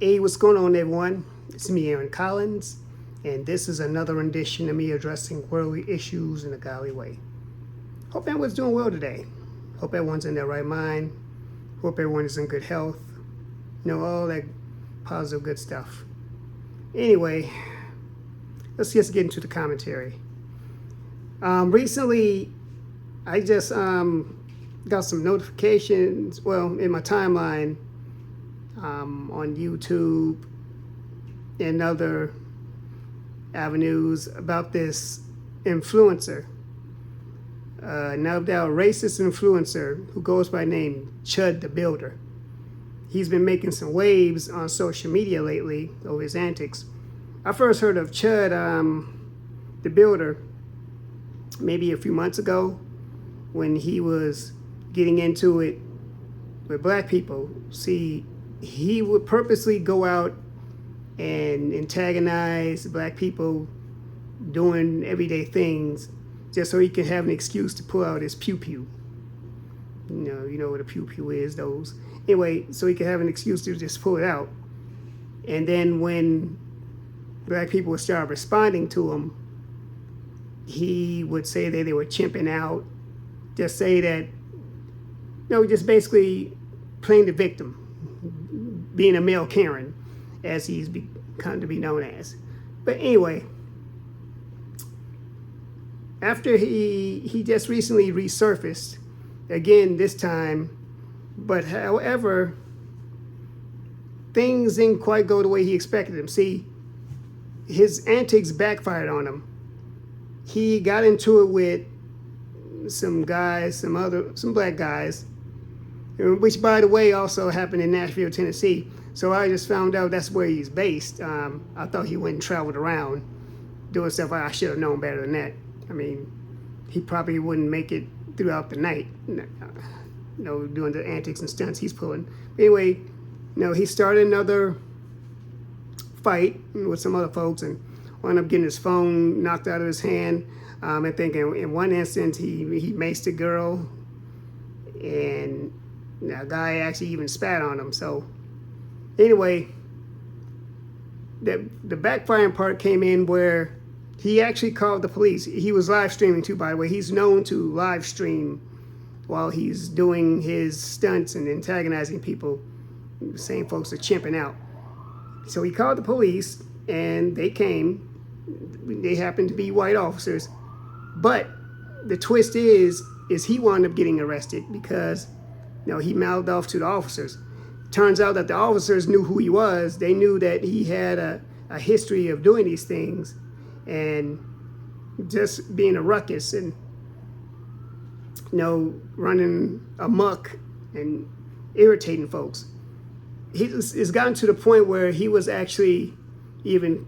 Hey, what's going on, everyone? It's me, Aaron Collins, and this is another rendition of me addressing worldly issues in a godly way. Hope everyone's doing well today. Hope everyone's in their right mind. Hope everyone is in good health. All that positive, good stuff. Anyway, let's just get into the commentary. Recently, I just got some notifications, in my timeline, on YouTube and other avenues about this influencer, no doubt racist influencer who goes by name Chud the Builder. He's been making some waves on social media lately over his antics. I first heard of Chud the Builder maybe a few months ago when he was getting into it with black people. See, he would purposely go out and antagonize black people doing everyday things just so he could have an excuse to pull out his pew-pew. You know what a pew-pew is, those. Anyway, so he could have an excuse to just pull it out. And then when black people would start responding to him, he would say that they were chimping out, just say that, just basically playing the victim, being a male Karen, as he's come to be known as. But anyway, after he just recently resurfaced, again this time, but however, things didn't quite go the way he expected them. See, his antics backfired on him. He got into it with some guys, some black guys, which, by the way, also happened in Nashville, Tennessee. So I just found out that's where he's based. I thought he went and traveled around doing stuff. I should have known better than that. I mean, he probably wouldn't make it throughout the night, doing the antics and stunts he's pulling. But anyway, he started another fight with some other folks and wound up getting his phone knocked out of his hand. I think in one instance he maced a girl, and a guy actually even spat on him. So anyway, the backfiring part came in where he actually called the police. He was live streaming too, by the way. He's known to live stream while he's doing his stunts and antagonizing people. The same folks are chimping out. So he called the police, and they came. They happened to be white officers. But the twist is he wound up getting arrested because he mouthed off to the officers. Turns out that the officers knew who he was. They knew that he had a history of doing these things and just being a ruckus and running amok and irritating folks. It's gotten to the point where he was actually even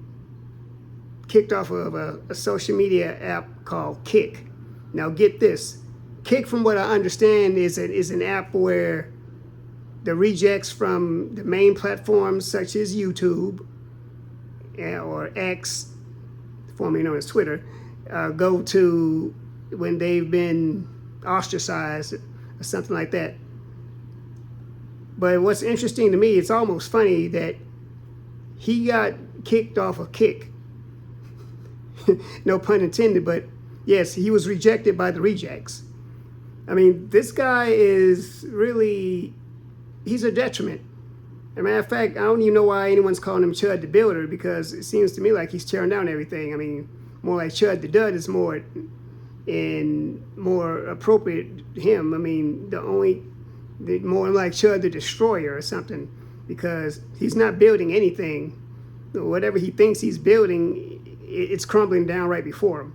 kicked off of a social media app called Kick. Now get this. Kick, from what I understand, is an app where the rejects from the main platforms such as YouTube or X, formerly known as Twitter, go to when they've been ostracized or something like that. But what's interesting to me, it's almost funny that he got kicked off of Kick. No pun intended, but yes, he was rejected by the rejects. I mean, this guy is really, he's a detriment. As a matter of fact, I don't even know why anyone's calling him Chud the Builder, because it seems to me like he's tearing down everything. I mean, more like Chud the Dud is more appropriate to him. I mean, more like Chud the Destroyer or something, because he's not building anything. Whatever he thinks he's building, it's crumbling down right before him.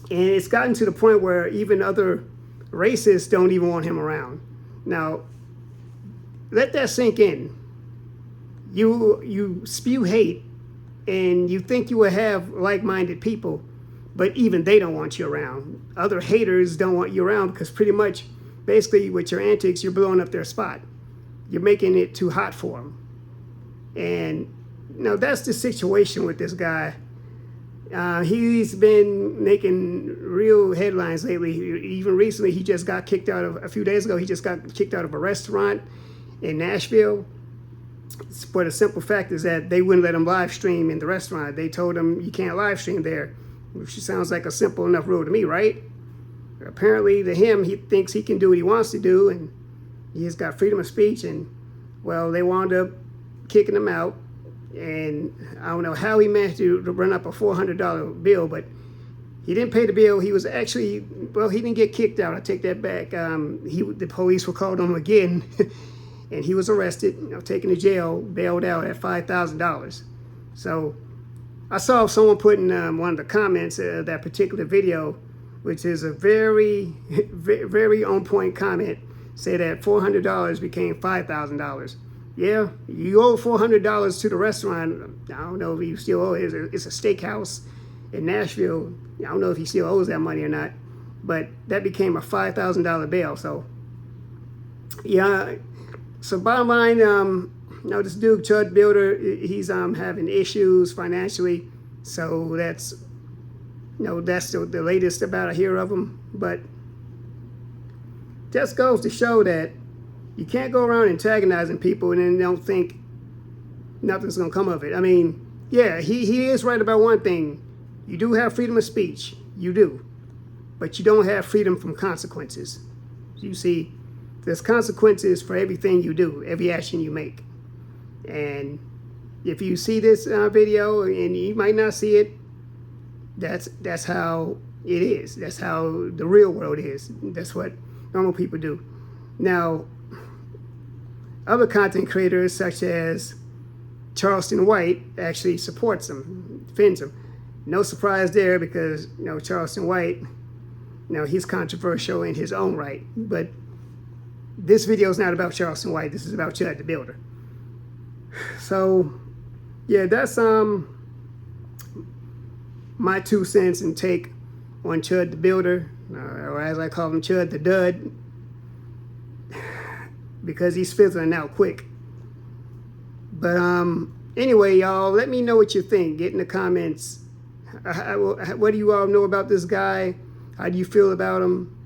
And it's gotten to the point where even other racists don't even want him around. Now, let that sink in. You spew hate, and you think you will have like-minded people, but even they don't want you around. Other haters don't want you around because pretty much, basically, with your antics, you're blowing up their spot. You're making it too hot for them. And that's the situation with this guy. He's been making real headlines lately. Even recently, he just got kicked out of, a few days ago, he just got kicked out of a restaurant in Nashville. For the simple fact is that they wouldn't let him live stream in the restaurant. They told him you can't live stream there, which sounds like a simple enough rule to me, right? Apparently to him, he thinks he can do what he wants to do, and he's got freedom of speech, and well, they wound up kicking him out. And I don't know how he managed to run up a $400 bill, but he didn't pay the bill. He was actually, well, he didn't get kicked out. I take that back. The police were called on him again, and he was arrested, taken to jail, bailed out at $5,000. So I saw someone put in one of the comments of that particular video, which is a very, very on point comment, say that $400 became $5,000. Yeah, you owe $400 to the restaurant. I don't know if you still owe it. It's a steakhouse in Nashville. I don't know if he still owes that money or not, but that became a $5,000 bail. So, yeah. So bottom line, this dude Chud Builder, he's having issues financially. So that's the latest about I hear of him. But just goes to show that you can't go around antagonizing people and then don't think nothing's gonna come of it. I mean, yeah, he is right about one thing. You do have freedom of speech, you do, but you don't have freedom from consequences. You see, there's consequences for everything you do, every action you make. And if you see this video and you might not see it, that's how it is. That's how the real world is. That's what normal people do. Now, other content creators such as Charleston White actually supports him, defends him. No surprise there because Charleston White, he's controversial in his own right. But this video is not about Charleston White. This is about Chud the Builder. So, yeah, that's my 2 cents and take on Chud the Builder, or as I call him, Chud the Dud, because he's fizzling out quick. But anyway, y'all, let me know what you think. Get in the comments. What do you all know about this guy? How do you feel about him?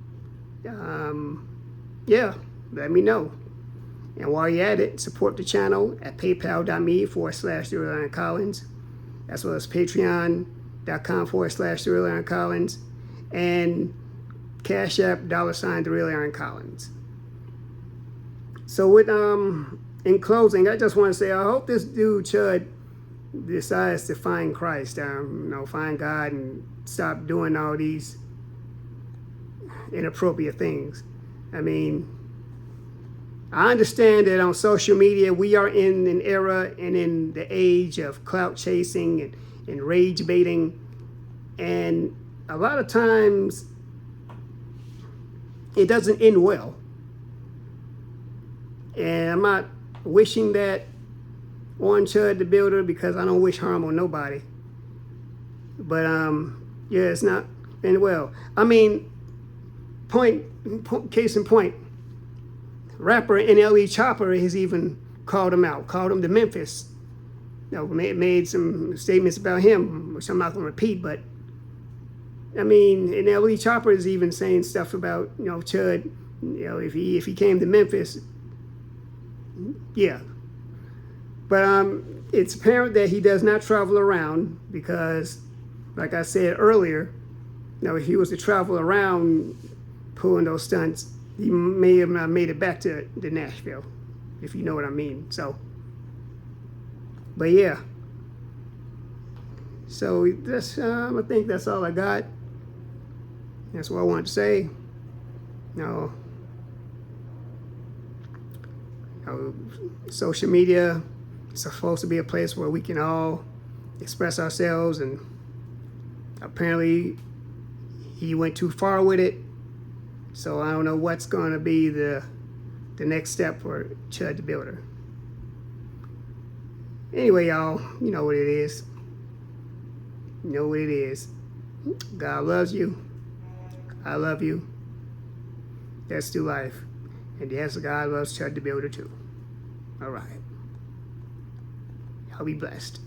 Yeah, let me know. And while you're at it, support the channel at paypal.me/TheRealAaronCollins, as well as patreon.com/TheRealAaronCollins, and Cash App $TheRealAaronCollins. So with in closing, I just want to say I hope this dude Chud decides to find Christ, find God, and stop doing all these inappropriate things. I mean, I understand that on social media we are in an era and in the age of clout chasing and rage baiting, and a lot of times it doesn't end well. And I'm not wishing that on Chud the Builder because I don't wish harm on nobody. But yeah, it's not end well. I mean, case in point, rapper NLE Chopper has even called him out, called him the Memphis. Made some statements about him, which I'm not going to repeat, but I mean, NLE Chopper is even saying stuff about Chud. If he came to Memphis, yeah. But it's apparent that he does not travel around because, like I said earlier, if he was to travel around pulling those stunts, he may have not made it back to Nashville, if you know what I mean. So, but yeah. So that's I think that's all I got. That's what I wanted to say. Social media is supposed to be a place where we can all express ourselves, and apparently he went too far with it. So I don't know what's going to be the next step for Chud the Builder. Anyway, y'all, you know what it is. You know what it is. God loves you. I love you. Let's do life. And yes, God loves Chud the Builder too. All right. Y'all be blessed.